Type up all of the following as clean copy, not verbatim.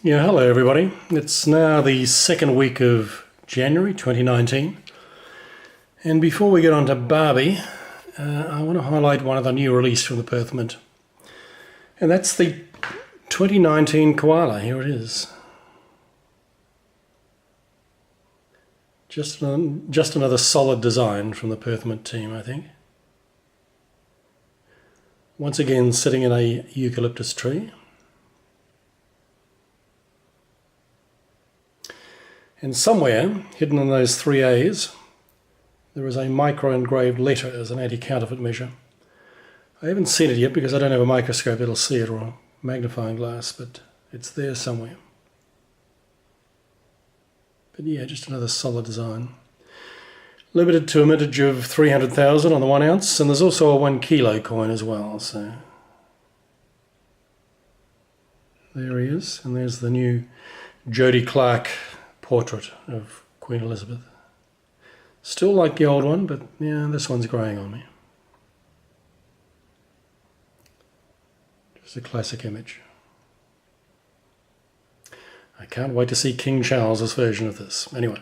Yeah, hello everybody. It's now the second week of January 2019. And before we get on to Barbie, I want to highlight one of the new release from the Perth Mint. And that's the 2019 Koala. Here it is. Just another solid design from the Perth Mint team, I think. Once again, sitting in a eucalyptus tree. And somewhere, hidden in those three A's, there is a micro-engraved letter as an anti-counterfeit measure. I haven't seen it yet because I don't have a microscope that'll see it, or a magnifying glass, but it's there somewhere. But yeah, just another solid design. Limited to a mintage of 300,000 on the 1 ounce, and there's also a 1 kilo coin as well, so there he is, and there's the new Jodie Clark portrait of Queen Elizabeth. Still like the old one, but yeah, this one's growing on me. Just a classic image. I can't wait to see King Charles's version of this. Anyway,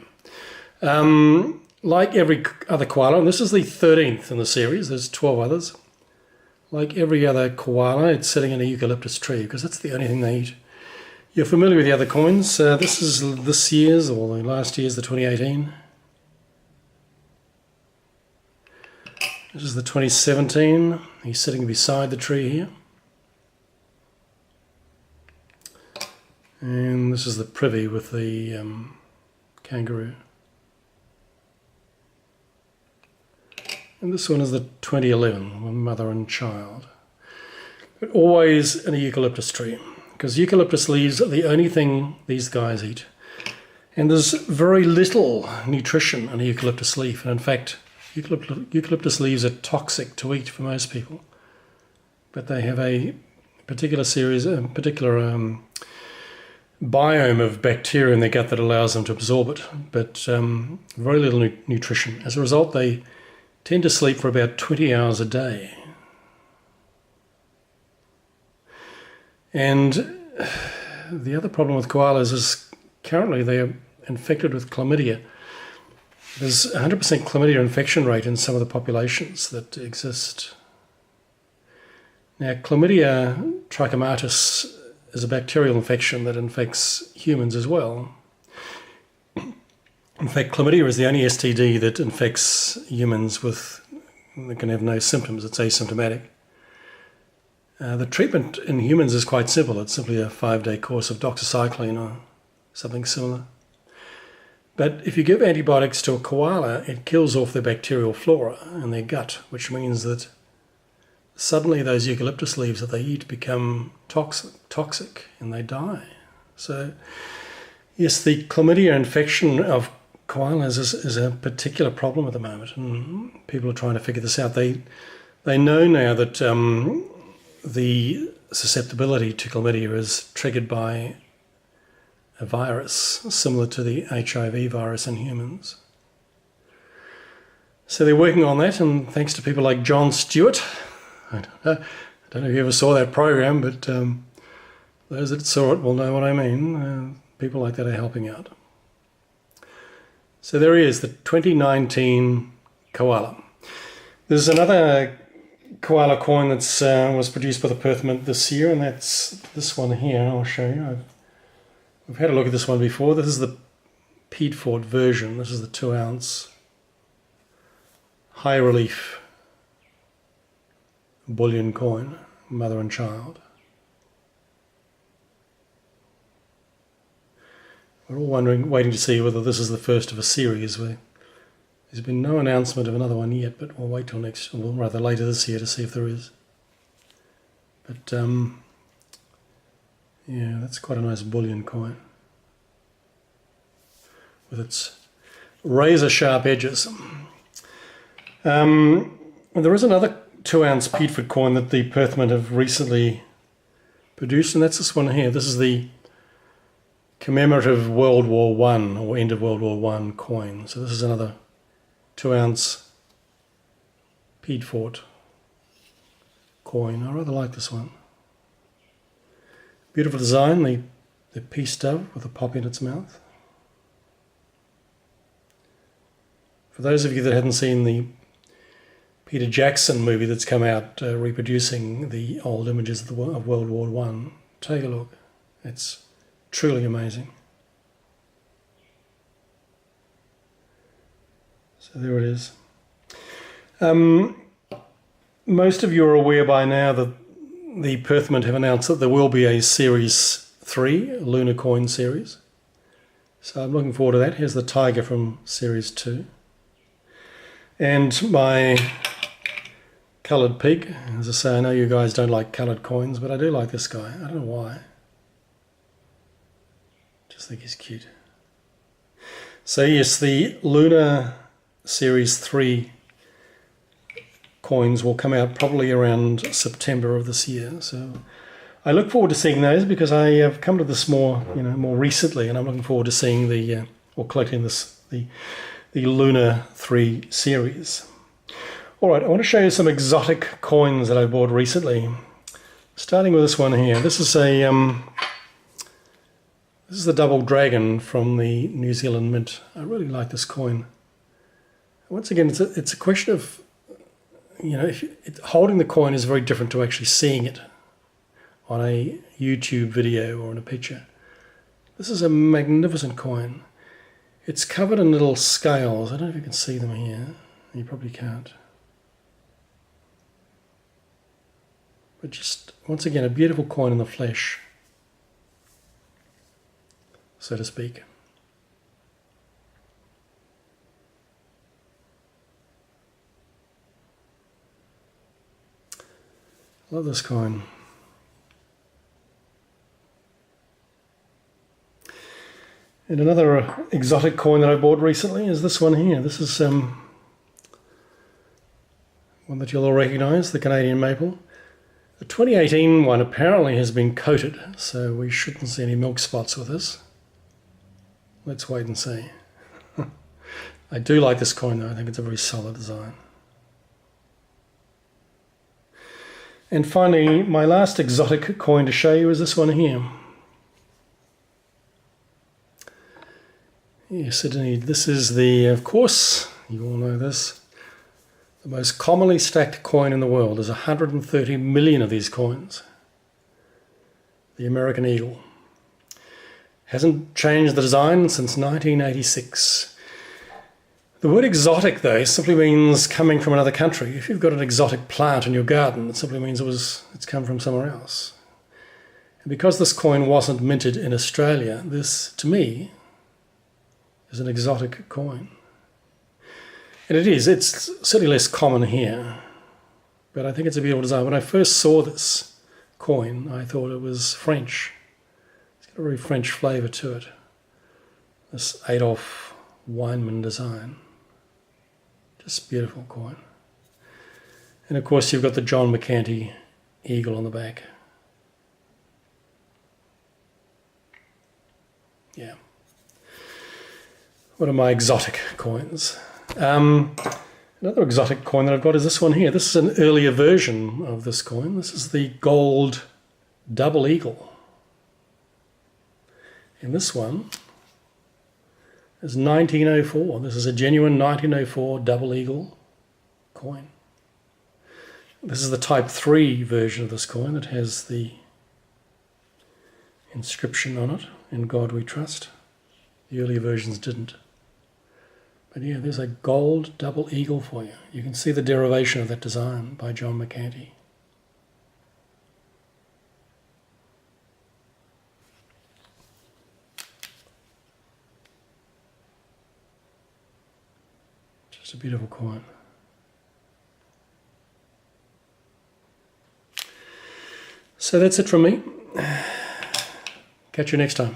like every other koala, and this is the 13th in the series, there's 12 others. Like every other koala, it's sitting in a eucalyptus tree because that's the only thing they eat. You're familiar with the other coins. This is this year's, or the last year's, the 2018. This is the 2017. He's sitting beside the tree here. And this is the privy with the kangaroo. And this one is the 2011, mother and child. But always in a eucalyptus tree, because eucalyptus leaves are the only thing these guys eat. And there's very little nutrition in a eucalyptus leaf. And in fact, eucalyptus leaves are toxic to eat for most people. But they have a particular biome of bacteria in their gut that allows them to absorb it, but very little nutrition. As a result, they tend to sleep for about 20 hours a day. And the other problem with koalas is currently they are infected with chlamydia. There's 100% chlamydia infection rate in some of the populations that exist. Now, chlamydia trachomatis is a bacterial infection that infects humans as well. In fact, chlamydia is the only STD that infects humans that can have no symptoms. It's asymptomatic. The treatment in humans is quite simple. It's simply a 5-day course of doxycycline or something similar. But if you give antibiotics to a koala, it kills off their bacterial flora in their gut, which means that suddenly those eucalyptus leaves that they eat become toxic and they die. So yes, the chlamydia infection of koalas is a particular problem at the moment, and people are trying to figure this out. They know now that the susceptibility to chlamydia is triggered by a virus similar to the HIV virus in humans. So they're working on that, and thanks to people like Jon Stewart. I don't know if you ever saw that program, but those that saw it will know what I mean. People like that are helping out. So there he is, the 2019 koala. There's another koala coin that was produced by the Perth Mint this year, and that's this one here. I'll show you. We've had a look at this one before. This is the Peatford version. This is the 2 ounce high relief bullion coin, mother and child. We're all waiting to see whether this is the first of a series. There's been no announcement of another one yet, but we'll wait till later this year to see if there is. But yeah, that's quite a nice bullion coin with its razor sharp edges. There is another 2 ounce Peatford coin that the Perth Mint have recently produced, and that's this one here. This is the commemorative World War I or end of World War I coin. So this is another 2 ounce Peatford coin. I rather like this one. Beautiful design. The the peace dove with a poppy in its mouth. For those of you that hadn't seen the Peter Jackson movie that's come out reproducing the old images of World War I, take a look. It's truly amazing. So there it is. Most of you are aware by now that the Perth Mint have announced that there will be a Series 3, Lunar Coin series. So I'm looking forward to that. Here's the tiger from Series 2. And my coloured pig. As I say, I know you guys don't like coloured coins, but I do like this guy. I don't know why. Just think he's cute. So yes, the Lunar Series 3 coins will come out probably around September of this year. So I look forward to seeing those because I have come to this more recently, and I'm looking forward to seeing or collecting the Lunar 3 series. All right, I want to show you some exotic coins that I bought recently. Starting with this one here. This is the double dragon from the New Zealand Mint. I really like this coin. Once again, it's a question of, holding the coin is very different to actually seeing it on a YouTube video or in a picture. This is a magnificent coin. It's covered in little scales. I don't know if you can see them here. You probably can't. But just, once again, a beautiful coin in the flesh, so to speak. Love this coin. And another exotic coin that I bought recently is this one here. This is one that you'll all recognise, the Canadian maple. The 2018 one apparently has been coated, so we shouldn't see any milk spots with this. Let's wait and see. I do like this coin though. I think it's a very solid design. And finally, my last exotic coin to show you is this one here. Yes, indeed. This is of course, you all know this, the most commonly stacked coin in the world. There's 130 million of these coins. The American Eagle. Hasn't changed the design since 1986. The word exotic, though, simply means coming from another country. If you've got an exotic plant in your garden, it simply means it's come from somewhere else. And because this coin wasn't minted in Australia, this, to me, is an exotic coin. And it's certainly less common here, but I think it's a beautiful design. When I first saw this coin, I thought it was French. It's got a very French flavour to it. This Adolf Weinman design. Just beautiful coin. And of course you've got the John McCanty eagle on the back. Yeah. What are my exotic coins? Another exotic coin that I've got is this one here. This is an earlier version of this coin. This is the gold double eagle. And this one is 1904. This is a genuine 1904 double eagle coin. This is the Type 3 version of this coin that has the inscription on it, "In God We Trust." The earlier versions didn't. But yeah, there's a gold double eagle for you. You can see the derivation of that design by John McCanty. Just a beautiful coin. So that's it from me. Catch you next time.